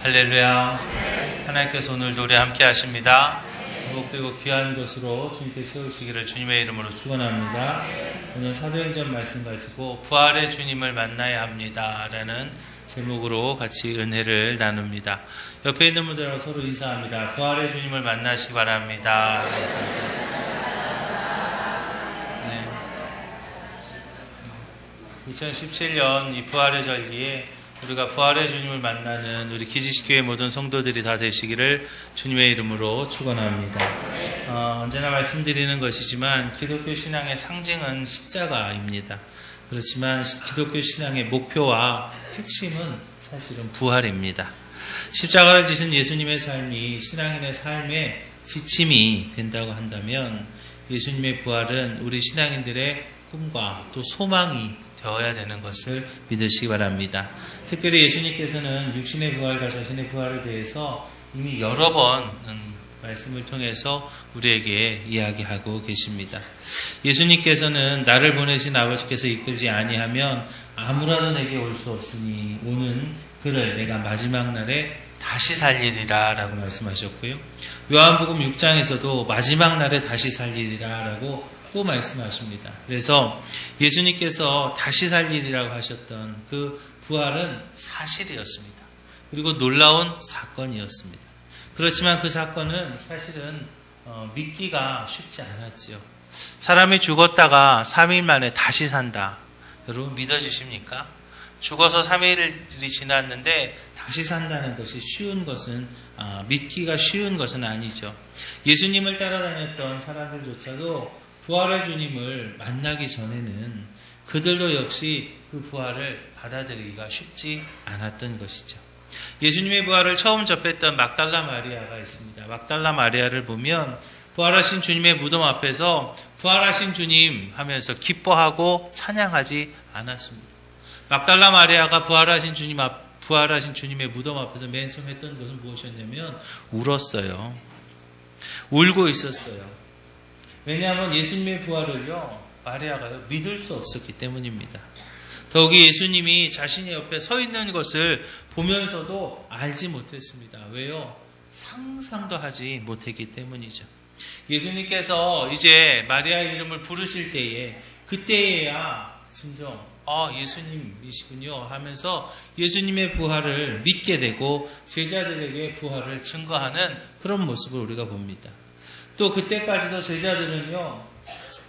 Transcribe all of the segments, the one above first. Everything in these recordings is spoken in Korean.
할렐루야. 하나님께서 오늘도 우리 함께 하십니다. 회복되고 귀한 것으로 주님께 세우시기를 주님의 이름으로 축원합니다. 오늘 사도행전 말씀 가지고 부활의 주님을 만나야 합니다 라는 제목으로 같이 은혜를 나눕니다. 옆에 있는 분들하고 서로 인사합니다. 부활의 주님을 만나시기 바랍니다. 네. 2017년 이 부활의 절기에 우리가 부활의 주님을 만나는 우리 기지식교회 모든 성도들이 다 되시기를 주님의 이름으로 축원합니다. 언제나 말씀드리는 것이지만 기독교 신앙의 상징은 십자가입니다. 그렇지만 기독교 신앙의 목표와 핵심은 사실은 부활입니다. 십자가를 지신 예수님의 삶이 신앙인의 삶의 지침이 된다고 한다면 예수님의 부활은 우리 신앙인들의 꿈과 또 소망이 되어야 되는 것을 믿으시기 바랍니다. 특별히 예수님께서는 육신의 부활과 자신의 부활에 대해서 이미 여러 번 말씀을 통해서 우리에게 이야기하고 계십니다. 예수님께서는 나를 보내신 아버지께서 이끌지 아니하면 아무라도 내게 올 수 없으니 오는 그를 내가 마지막 날에 다시 살리리라 라고 말씀하셨고요. 요한복음 6장에서도 마지막 날에 다시 살리리라 라고 또 말씀하십니다. 그래서 예수님께서 다시 살리리라고 하셨던 그 부활은 사실이었습니다. 그리고 놀라운 사건이었습니다. 그렇지만 그 사건은 사실은 믿기가 쉽지 않았지요. 사람이 죽었다가 3일 만에 다시 산다. 여러분 믿어지십니까? 죽어서 3일이 지났는데 다시 산다는 것이 쉬운 것은 믿기가 쉬운 것은 아니죠. 예수님을 따라다녔던 사람들조차도 부활의 주님을 만나기 전에는 그들도 역시 그 부활을 받아들이기가 쉽지 않았던 것이죠. 예수님의 부활을 처음 접했던 막달라 마리아가 있습니다. 막달라 마리아를 보면 부활하신 주님의 무덤 앞에서 부활하신 주님 하면서 기뻐하고 찬양하지 않았습니다. 막달라 마리아가 부활하신 주님의 무덤 앞에서 맨 처음 했던 것은 무엇이었냐면 울었어요. 울고 있었어요. 왜냐하면 예수님의 부활을요, 마리아가요, 믿을 수 없었기 때문입니다. 더욱이 예수님이 자신의 옆에 서 있는 것을 보면서도 알지 못했습니다. 왜요? 상상도 하지 못했기 때문이죠. 예수님께서 이제 마리아의 이름을 부르실 때에, 그때에야 진정, 예수님이시군요 하면서 예수님의 부활을 믿게 되고 제자들에게 부활을 증거하는 그런 모습을 우리가 봅니다. 또 그때까지도 제자들은요,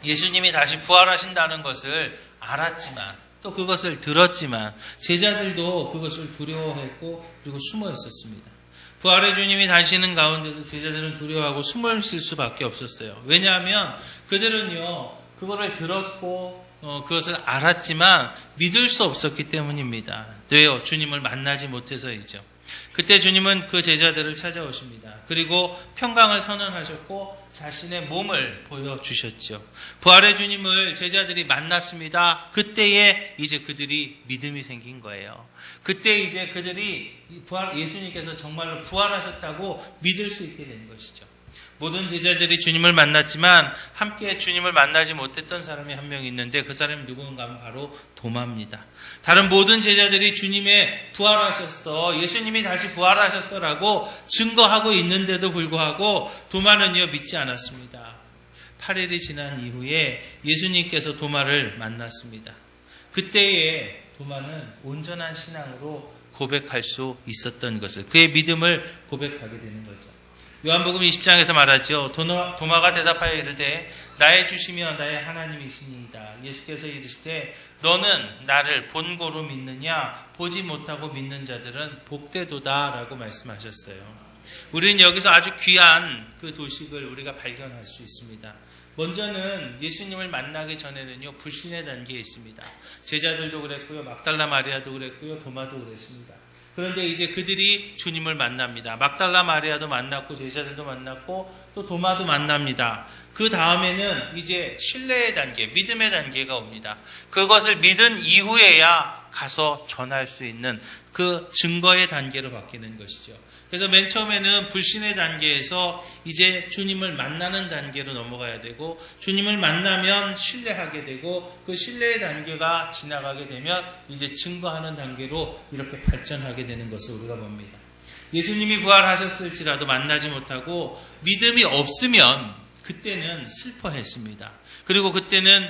예수님이 다시 부활하신다는 것을 알았지만 또 그것을 들었지만 제자들도 그것을 두려워했고 그리고 숨어 있었습니다. 부활의 주님이 다시는 가운데서 제자들은 두려워하고 숨을 쉴 수밖에 없었어요. 왜냐하면 그들은요, 그거를 들었고 그것을 알았지만 믿을 수 없었기 때문입니다. 왜요? 주님을 만나지 못해서이죠. 그때 주님은 그 제자들을 찾아오십니다. 그리고 평강을 선언하셨고 자신의 몸을 보여주셨죠. 부활의 주님을 제자들이 만났습니다. 그때에 이제 그들이 믿음이 생긴 거예요. 그때 이제 그들이 예수님께서 정말로 부활하셨다고 믿을 수 있게 된 것이죠. 모든 제자들이 주님을 만났지만 함께 주님을 만나지 못했던 사람이 한 명 있는데 그 사람이 누군가 하면 바로 도마입니다. 다른 모든 제자들이 주님의 부활하셨어, 예수님이 다시 부활하셨어라고 증거하고 있는데도 불구하고 도마는요, 믿지 않았습니다. 8일이 지난 이후에 예수님께서 도마를 만났습니다. 그때에 도마는 온전한 신앙으로 고백할 수 있었던 것을, 그의 믿음을 고백하게 되는 거죠. 요한복음 20장에서 말하죠. 도마가 대답하여 이르되 나의 주시며 나의 하나님이시니이다. 예수께서 이르시되 너는 나를 본고로 믿느냐? 보지 못하고 믿는 자들은 복되도다 라고 말씀하셨어요. 우리는 여기서 아주 귀한 그 도식을 우리가 발견할 수 있습니다. 먼저는 예수님을 만나기 전에는요, 불신의 단계에 있습니다. 제자들도 그랬고요, 막달라 마리아도 그랬고요, 도마도 그랬습니다. 그런데 이제 그들이 주님을 만납니다. 막달라 마리아도 만났고 제자들도 만났고 또 도마도 만납니다. 그 다음에는 이제 신뢰의 단계, 믿음의 단계가 옵니다. 그것을 믿은 이후에야 가서 전할 수 있는 그 증거의 단계로 바뀌는 것이죠. 그래서 맨 처음에는 불신의 단계에서 이제 주님을 만나는 단계로 넘어가야 되고, 주님을 만나면 신뢰하게 되고, 그 신뢰의 단계가 지나가게 되면 이제 증거하는 단계로 이렇게 발전하게 되는 것을 우리가 봅니다. 예수님이 부활하셨을지라도 만나지 못하고 믿음이 없으면 그때는 슬퍼했습니다. 그리고 그때는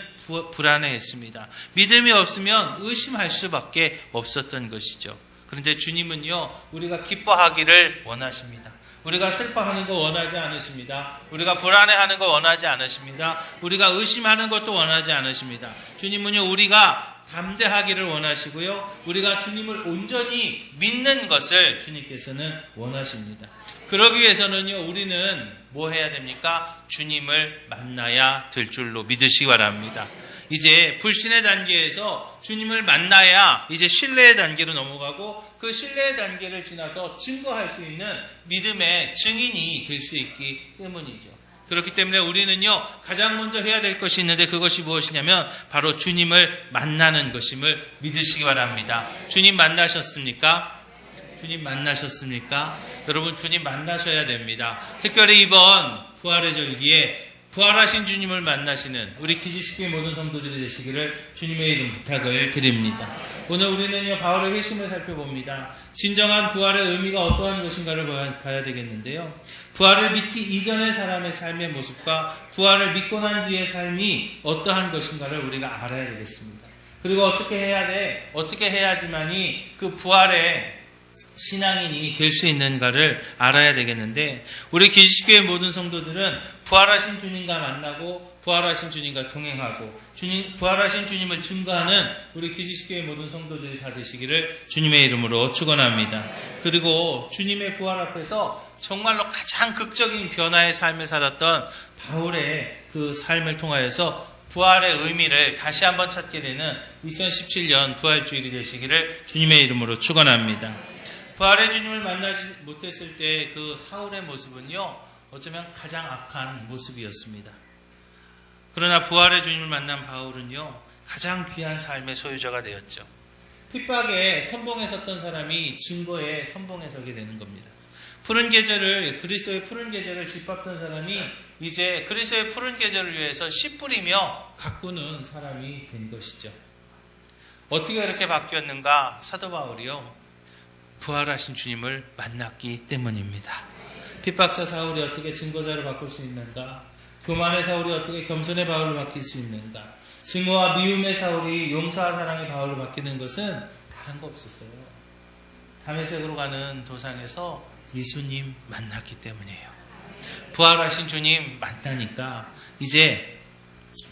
불안해했습니다. 믿음이 없으면 의심할 수밖에 없었던 것이죠. 그런데 주님은요, 우리가 기뻐하기를 원하십니다. 우리가 슬퍼하는 거 원하지 않으십니다. 우리가 불안해하는 거 원하지 않으십니다. 우리가 의심하는 것도 원하지 않으십니다. 주님은요, 우리가 담대하기를 원하시고요, 우리가 주님을 온전히 믿는 것을 주님께서는 원하십니다. 그러기 위해서는요, 우리는 뭐 해야 됩니까? 주님을 만나야 될 줄로 믿으시기 바랍니다. 이제 불신의 단계에서 주님을 만나야 이제 신뢰의 단계로 넘어가고, 그 신뢰의 단계를 지나서 증거할 수 있는 믿음의 증인이 될 수 있기 때문이죠. 그렇기 때문에 우리는요, 가장 먼저 해야 될 것이 있는데, 그것이 무엇이냐면 바로 주님을 만나는 것임을 믿으시기 바랍니다. 주님 만나셨습니까? 주님 만나셨습니까? 여러분, 주님 만나셔야 됩니다. 특별히 이번 부활의 절기에 부활하신 주님을 만나시는 우리 키즈식교회 모든 성도들이 되시기를 주님의 이름 부탁을 드립니다. 오늘 우리는요, 바울의 회심을 살펴봅니다. 진정한 부활의 의미가 어떠한 것인가를 봐야 되겠는데요. 부활을 믿기 이전의 사람의 삶의 모습과 부활을 믿고 난 뒤의 삶이 어떠한 것인가를 우리가 알아야 되겠습니다. 그리고 어떻게 해야 돼? 어떻게 해야지만이 그 부활의 신앙인이 될 수 있는가를 알아야 되겠는데, 우리 기지식교회 모든 성도들은 부활하신 주님과 만나고 부활하신 주님과 동행하고 부활하신 주님을 증거하는 우리 기지식교회 모든 성도들이 다 되시기를 주님의 이름으로 축원합니다. 그리고 주님의 부활 앞에서 정말로 가장 극적인 변화의 삶을 살았던 바울의 그 삶을 통하여서 부활의 의미를 다시 한번 찾게 되는 2017년 부활주일이 되시기를 주님의 이름으로 축원합니다. 부활의 주님을 만나지 못했을 때 그 사울의 모습은요, 어쩌면 가장 악한 모습이었습니다. 그러나 부활의 주님을 만난 바울은요, 가장 귀한 삶의 소유자가 되었죠. 핍박에 선봉에 섰던 사람이 증거에 선봉에 서게 되는 겁니다. 푸른 계절을, 그리스도의 푸른 계절을 짓밟던 사람이 이제 그리스도의 푸른 계절을 위해서 씨 뿌리며 가꾸는 사람이 된 것이죠. 어떻게 이렇게 바뀌었는가? 사도 바울이요, 부활하신 주님을 만났기 때문입니다. 핍박자 사울이 어떻게 증거자를 바꿀 수 있는가? 교만의 사울이 어떻게 겸손의 바울로 바뀔 수 있는가? 증오와 미움의 사울이 용서와 사랑의 바울로 바뀌는 것은 다른 거 없었어요. 다메섹으로 가는 도상에서 예수님 만났기 때문이에요. 부활하신 주님 만나니까 이제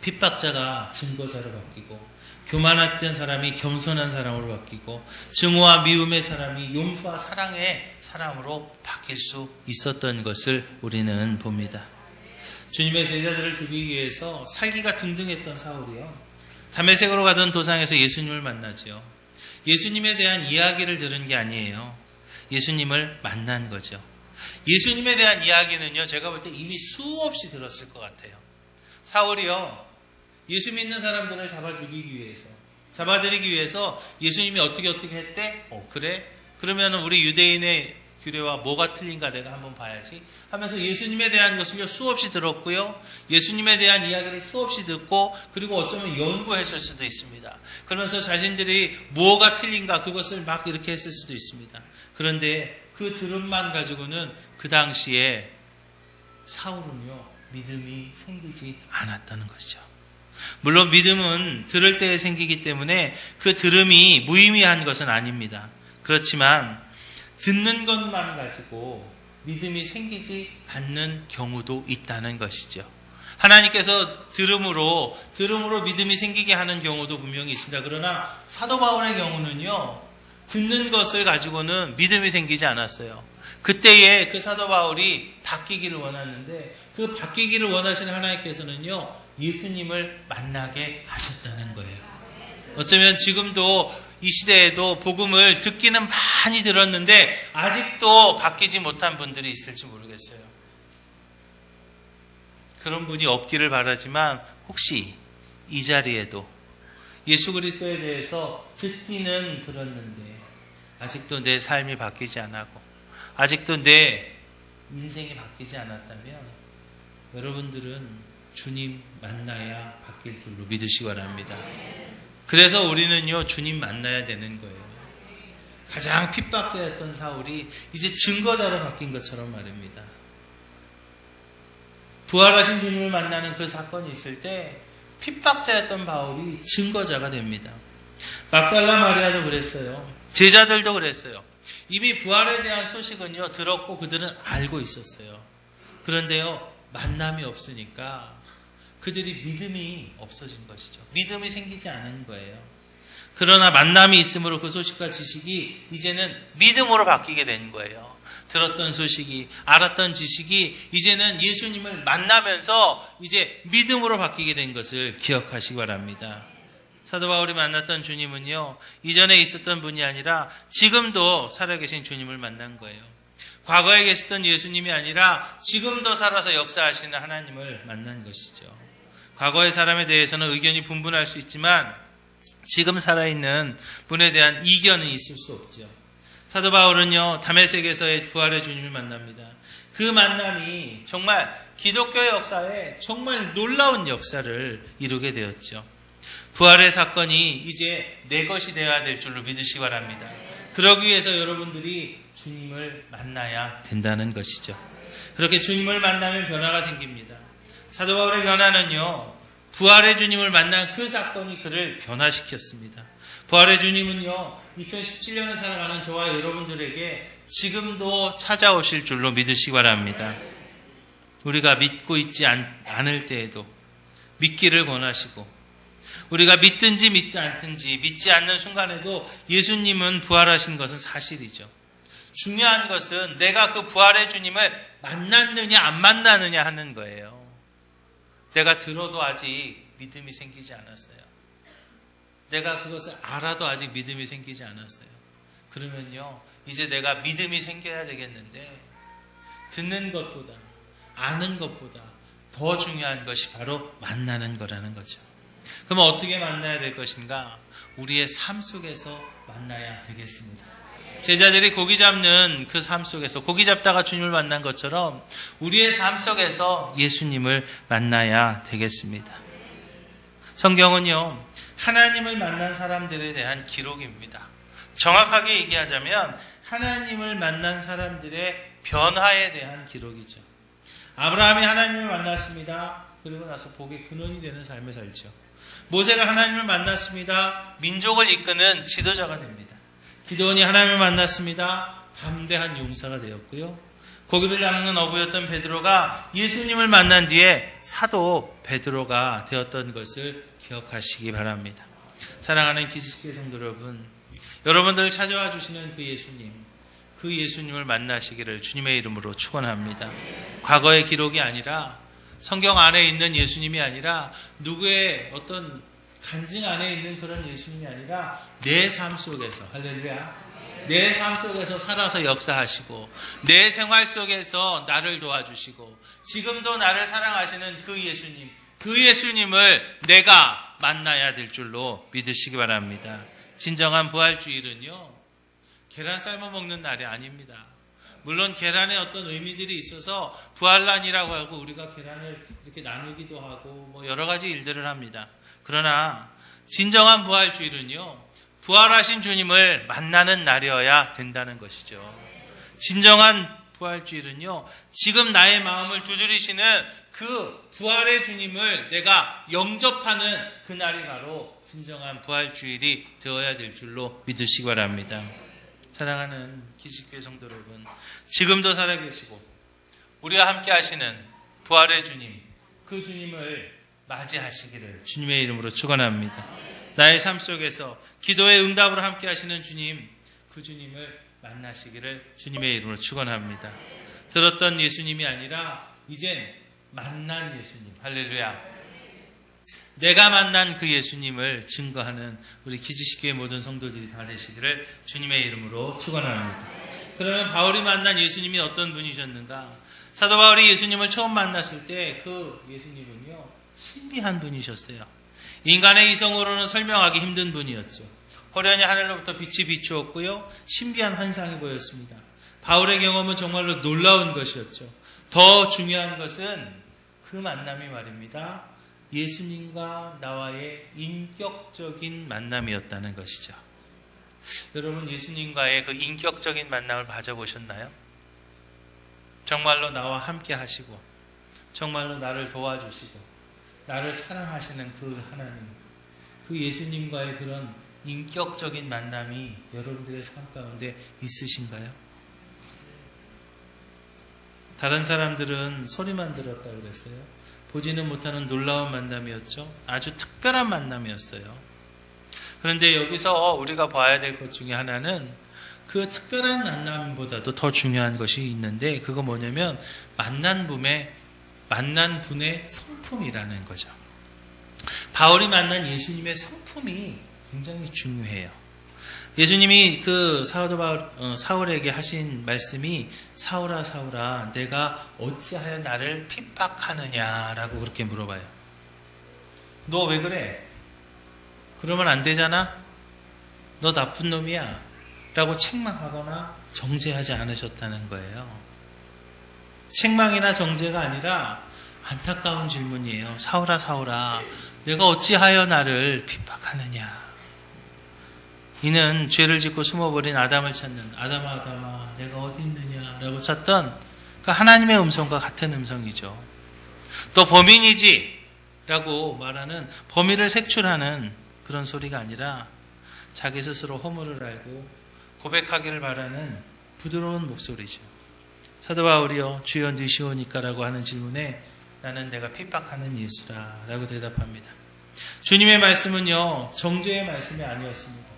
핍박자가 증거자로 바뀌고, 교만했던 사람이 겸손한 사람으로 바뀌고, 증오와 미움의 사람이 용서와 사랑의 사람으로 바뀔 수 있었던 것을 우리는 봅니다. 주님의 제자들을 죽이기 위해서 살기가 등등했던 사울이요, 다메섹으로 가던 도상에서 예수님을 만나지요. 예수님에 대한 이야기를 들은 게 아니에요. 예수님을 만난 거죠. 예수님에 대한 이야기는요, 제가 볼 때 이미 수없이 들었을 것 같아요. 사울이요, 예수 믿는 사람들을 잡아 죽이기 위해서, 잡아들이기 위해서 예수님이 어떻게 했대? 그래? 그러면 우리 유대인의 규례와 뭐가 틀린가 내가 한번 봐야지 하면서 예수님에 대한 것을 수없이 들었고요, 예수님에 대한 이야기를 수없이 듣고, 그리고 어쩌면 연구했을 수도 있습니다. 그러면서 자신들이 뭐가 틀린가 그것을 막 이렇게 했을 수도 있습니다. 그런데 그 들음만 가지고는 그 당시에 사울은요, 믿음이 생기지 않았다는 것이죠. 물론 믿음은 들을 때에 생기기 때문에 그 들음이 무의미한 것은 아닙니다. 그렇지만 듣는 것만 가지고 믿음이 생기지 않는 경우도 있다는 것이죠. 하나님께서 들음으로 믿음이 생기게 하는 경우도 분명히 있습니다. 그러나 사도 바울의 경우는요, 듣는 것을 가지고는 믿음이 생기지 않았어요. 그때에 그 사도 바울이 바뀌기를 원하는데, 그 바뀌기를 원하시는 하나님께서는요, 예수님을 만나게 하셨다는 거예요. 어쩌면 지금도 이 시대에도 복음을 듣기는 많이 들었는데 아직도 바뀌지 못한 분들이 있을지 모르겠어요. 그런 분이 없기를 바라지만, 혹시 이 자리에도 예수 그리스도에 대해서 듣기는 들었는데 아직도 내 삶이 바뀌지 않았고, 아직도 내 인생이 바뀌지 않았다면, 여러분들은 주님 만나야 바뀔 줄로 믿으시기 바랍니다. 그래서 우리는요, 주님 만나야 되는 거예요. 가장 핍박자였던 사울이 이제 증거자로 바뀐 것처럼 말입니다. 부활하신 주님을 만나는 그 사건이 있을 때 핍박자였던 바울이 증거자가 됩니다. 막달라 마리아도 그랬어요. 제자들도 그랬어요. 이미 부활에 대한 소식은요, 들었고 그들은 알고 있었어요. 그런데요, 만남이 없으니까 그들이 믿음이 없어진 것이죠. 믿음이 생기지 않은 거예요. 그러나 만남이 있으므로 그 소식과 지식이 이제는 믿음으로 바뀌게 된 거예요. 들었던 소식이, 알았던 지식이 이제는 예수님을 만나면서 이제 믿음으로 바뀌게 된 것을 기억하시기 바랍니다. 사도 바울이 만났던 주님은요, 이전에 있었던 분이 아니라 지금도 살아계신 주님을 만난 거예요. 과거에 계셨던 예수님이 아니라 지금도 살아서 역사하시는 하나님을 만난 것이죠. 과거의 사람에 대해서는 의견이 분분할 수 있지만 지금 살아있는 분에 대한 이견은 있을 수 없죠. 사도 바울은요, 다메섹에서의 부활의 주님을 만납니다. 그 만남이 정말 기독교의 역사에 정말 놀라운 역사를 이루게 되었죠. 부활의 사건이 이제 내 것이 되어야 될 줄로 믿으시기 바랍니다. 그러기 위해서 여러분들이 주님을 만나야 된다는 것이죠. 그렇게 주님을 만나면 변화가 생깁니다. 사도 바울의 변화는요, 부활의 주님을 만난 그 사건이 그를 변화시켰습니다. 부활의 주님은요, 2017년을 살아가는 저와 여러분들에게 지금도 찾아오실 줄로 믿으시기 바랍니다. 우리가 믿고 있지 않을 때에도 믿기를 권하시고, 우리가 믿든지 믿지 않든지 믿지 않는 순간에도 예수님은 부활하신 것은 사실이죠. 중요한 것은 내가 그 부활의 주님을 만났느냐 안 만나느냐 하는 거예요. 내가 들어도 아직 믿음이 생기지 않았어요. 내가 그것을 알아도 아직 믿음이 생기지 않았어요. 그러면요, 이제 내가 믿음이 생겨야 되겠는데, 듣는 것보다 아는 것보다 더 중요한 것이 바로 만나는 거라는 거죠. 그럼 어떻게 만나야 될 것인가? 우리의 삶 속에서 만나야 되겠습니다. 제자들이 고기 잡는 그 삶 속에서 고기 잡다가 주님을 만난 것처럼 우리의 삶 속에서 예수님을 만나야 되겠습니다. 성경은요, 하나님을 만난 사람들에 대한 기록입니다. 정확하게 얘기하자면 하나님을 만난 사람들의 변화에 대한 기록이죠. 아브라함이 하나님을 만났습니다. 그리고 나서 복의 근원이 되는 삶을 살죠. 모세가 하나님을 만났습니다. 민족을 이끄는 지도자가 됩니다. 기드온이 하나님을 만났습니다. 담대한 용사가 되었고요. 고기를 잡는 어부였던 베드로가 예수님을 만난 뒤에 사도 베드로가 되었던 것을 기억하시기 바랍니다. 사랑하는 기슭교회 성도 여러분, 여러분들을 찾아와 주시는 그 예수님을 만나시기를 주님의 이름으로 축원합니다. 과거의 기록이 아니라, 성경 안에 있는 예수님이 아니라, 누구의 어떤 간증 안에 있는 그런 예수님이 아니라 내 삶 속에서, 할렐루야, 내 삶 속에서 살아서 역사하시고 내 생활 속에서 나를 도와주시고 지금도 나를 사랑하시는 그 예수님을 내가 만나야 될 줄로 믿으시기 바랍니다. 진정한 부활주일은요, 계란 삶아 먹는 날이 아닙니다. 물론 계란에 어떤 의미들이 있어서 부활란이라고 하고 우리가 계란을 이렇게 나누기도 하고 뭐 여러 가지 일들을 합니다. 그러나 진정한 부활주일은요, 부활하신 주님을 만나는 날이어야 된다는 것이죠. 진정한 부활주일은요, 지금 나의 마음을 두드리시는 그 부활의 주님을 내가 영접하는 그날이 바로 진정한 부활주일이 되어야 될 줄로 믿으시기 바랍니다. 사랑하는 기슭교회 성도 여러분, 지금도 살아계시고 우리와 함께 하시는 부활의 주님, 그 주님을 맞이하시기를 주님의 이름으로 축원합니다. 나의 삶 속에서 기도의 응답으로 함께 하시는 주님, 그 주님을 만나시기를 주님의 이름으로 축원합니다. 들었던 예수님이 아니라 이젠 만난 예수님, 할렐루야, 내가 만난 그 예수님을 증거하는 우리 기지식교회 모든 성도들이 다 되시기를 주님의 이름으로 축원합니다. 그러면 바울이 만난 예수님이 어떤 분이셨는가? 사도 바울이 예수님을 처음 만났을 때 그 예수님은요, 신비한 분이셨어요. 인간의 이성으로는 설명하기 힘든 분이었죠. 호련히 하늘로부터 빛이 비추었고요, 신비한 환상이 보였습니다. 바울의 경험은 정말로 놀라운 것이었죠. 더 중요한 것은 그 만남이 말입니다, 예수님과 나와의 인격적인 만남이었다는 것이죠. 여러분 예수님과의 그 인격적인 만남을 가져보셨나요? 정말로 나와 함께 하시고 정말로 나를 도와주시고 나를 사랑하시는 그 하나님, 그 예수님과의 그런 인격적인 만남이 여러분들의 삶 가운데 있으신가요? 다른 사람들은 소리만 들었다고 그랬어요. 보지는 못하는 놀라운 만남이었죠. 아주 특별한 만남이었어요. 그런데 여기서 우리가 봐야 될 것 중에 하나는 그 특별한 만남보다도 더 중요한 것이 있는데, 그거 뭐냐면 만난 분의 성품이라는 거죠. 바울이 만난 예수님의 성품이 굉장히 중요해요. 예수님이 그 사울에게 하신 말씀이 사울아 사울아 내가 어찌하여 나를 핍박하느냐라고 그렇게 물어봐요. 너 왜 그래? 그러면 안 되잖아? 너 나쁜 놈이야 라고 책망하거나 정죄하지 않으셨다는 거예요. 책망이나 정죄가 아니라 안타까운 질문이에요. 사울아 사울아 내가 어찌하여 나를 핍박하느냐. 이는 죄를 짓고 숨어버린 아담을 찾는 아담아 아담아 내가 어디 있느냐 라고 찾던 그 하나님의 음성과 같은 음성이죠. 너 범인이지 라고 말하는, 범인을 색출하는 그런 소리가 아니라 자기 스스로 허물을 알고 고백하기를 바라는 부드러운 목소리죠. 사도 바울이요 주여 느시오니까 라고 하는 질문에 나는 내가 핍박하는 예수라 라고 대답합니다. 주님의 말씀은요 정죄의 말씀이 아니었습니다.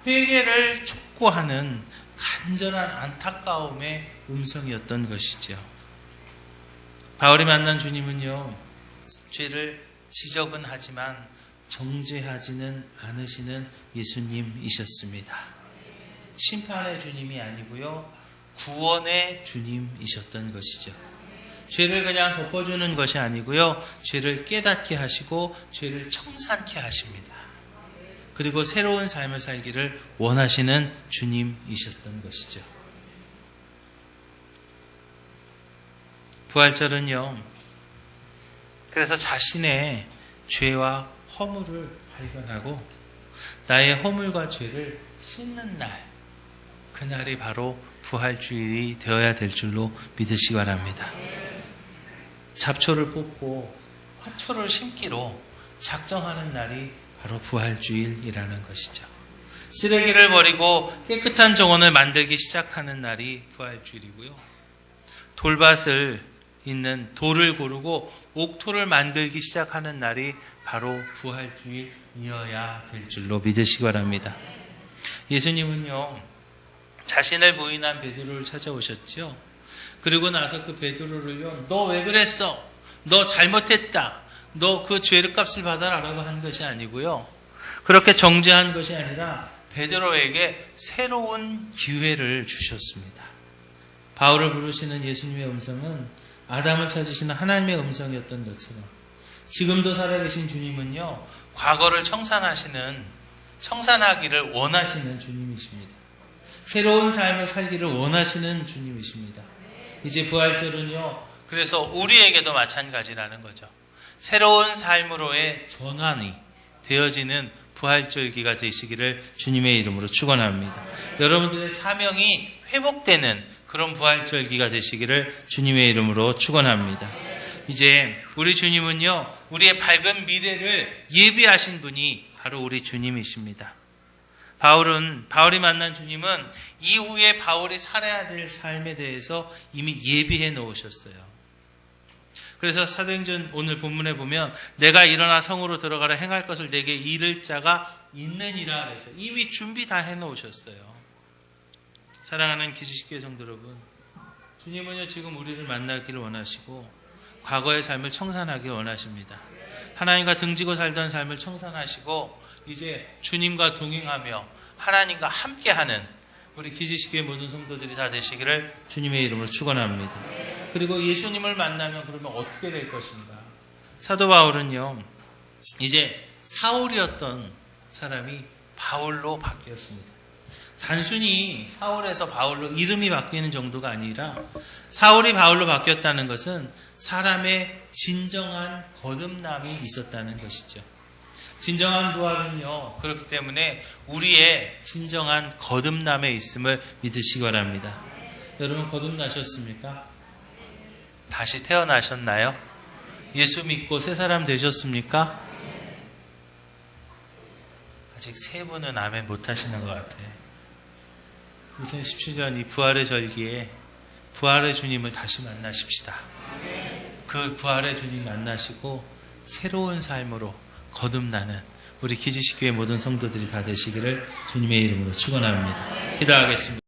회개를 촉구하는 간절한 안타까움의 음성이었던 것이죠. 바울이 만난 주님은요 죄를 지적은 하지만 정죄하지는 않으시는 예수님이셨습니다. 심판의 주님이 아니고요 구원의 주님이셨던 것이죠. 죄를 그냥 덮어주는 것이 아니고요 죄를 깨닫게 하시고 죄를 청산케 하십니다. 그리고 새로운 삶을 살기를 원하시는 주님이셨던 것이죠. 부활절은요 그래서 자신의 죄와 허물을 발견하고 나의 허물과 죄를 씻는 날, 그날이 바로 부활주일이 되어야 될 줄로 믿으시기 바랍니다. 잡초를 뽑고 화초를 심기로 작정하는 날이 바로 부활주일이라는 것이죠. 쓰레기를 버리고 깨끗한 정원을 만들기 시작하는 날이 부활주일이고요. 돌밭을 있는 돌을 고르고 옥토를 만들기 시작하는 날이 바로 부활주일이어야 될 줄로 믿으시기 바랍니다. 예수님은요 자신을 부인한 베드로를 찾아오셨죠. 그리고 나서 그 베드로를요 너 왜 그랬어? 너 잘못했다. 너 그 죄를 값을 받아라 라고 한 것이 아니고요 그렇게 정죄한 것이 아니라 베드로에게 새로운 기회를 주셨습니다. 바울을 부르시는 예수님의 음성은 아담을 찾으시는 하나님의 음성이었던 것처럼 지금도 살아계신 주님은요 과거를 청산하기를 원하시는 주님이십니다. 새로운 삶을 살기를 원하시는 주님이십니다. 이제 부활절은요 그래서 우리에게도 마찬가지라는 거죠. 새로운 삶으로의 전환이 되어지는 부활절기가 되시기를 주님의 이름으로 축원합니다. 여러분들의 사명이 회복되는 그런 부활절기가 되시기를 주님의 이름으로 축원합니다. 이제 우리 주님은요 우리의 밝은 미래를 예비하신 분이 바로 우리 주님이십니다. 바울이 만난 주님은 이후에 바울이 살아야 될 삶에 대해서 이미 예비해 놓으셨어요. 그래서 사도행전 오늘 본문에 보면 내가 일어나 성으로 들어가라 행할 것을 내게 이를 자가 있느니라 그래서 이미 준비 다 해놓으셨어요. 사랑하는 기지식교회 성도 여러분, 주님은요 지금 우리를 만나기를 원하시고 과거의 삶을 청산하기를 원하십니다. 하나님과 등지고 살던 삶을 청산하시고 이제 주님과 동행하며 하나님과 함께하는 우리 기지식교회 모든 성도들이 다 되시기를 주님의 이름으로 축원합니다. 그리고 예수님을 만나면 그러면 어떻게 될 것인가? 사도 바울은요 이제 사울이었던 사람이 바울로 바뀌었습니다. 단순히 사울에서 바울로 이름이 바뀌는 정도가 아니라 사울이 바울로 바뀌었다는 것은 사람의 진정한 거듭남이 있었다는 것이죠. 진정한 부활은요, 그렇기 때문에 우리의 진정한 거듭남에 있음을 믿으시기 바랍니다. 여러분 거듭나셨습니까? 다시 태어나셨나요? 예수 믿고 새 사람 되셨습니까? 아직 세 분은 아멘 못 하시는 것 같아요. 2017년 이 부활의 절기에 부활의 주님을 다시 만나십시다. 그 부활의 주님 만나시고 새로운 삶으로 거듭나는 우리 기지식교회 모든 성도들이 다 되시기를 주님의 이름으로 축원합니다. 기도하겠습니다.